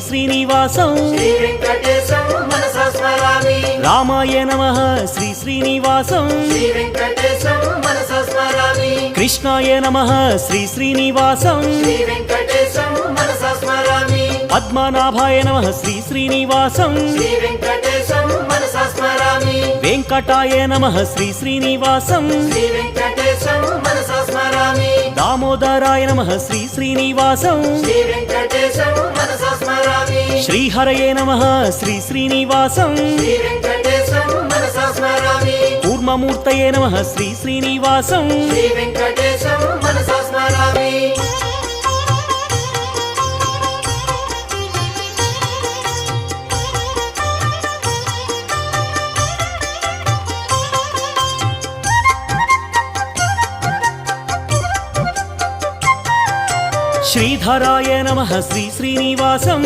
శ్రీనివాసం శ్రీ వెంకటేశం మనసా స్మరామి రామాయ నమః శ్రీ శ్రీనివాసం శ్రీ వెంకటేశం మనసా స్మరామి కృష్ణాయ నమః శ్రీ శ్రీనివాసం శ్రీ వెంకటేశం మనసా స్మరామి పద్మనాభాయ నమః శ్రీ శ్రీనివాసం శ్రీ వెంకటేశం మనసా స్మరామి వెంకటాయ నమః శ్రీ శ్రీనివాసం శ్రీ వెంకటేశం మనసా స్మరామి దామోదరాయ నమః శ్రీ శ్రీనివాసం శ్రీ వెంకటేశం మనసా స్మరామి శ్రీహరయే నమః శ్రీ శ్రీనివాసం శ్రీ వెంకటేశం మనసా స్మరామి కూర్మమూర్తయే నమః శ్రీ శ్రీనివాసం శ్రీ వెంకటేశం మనసా స్మరామి శ్రీధరాయ నమః శ్రీ శ్రీనివాసం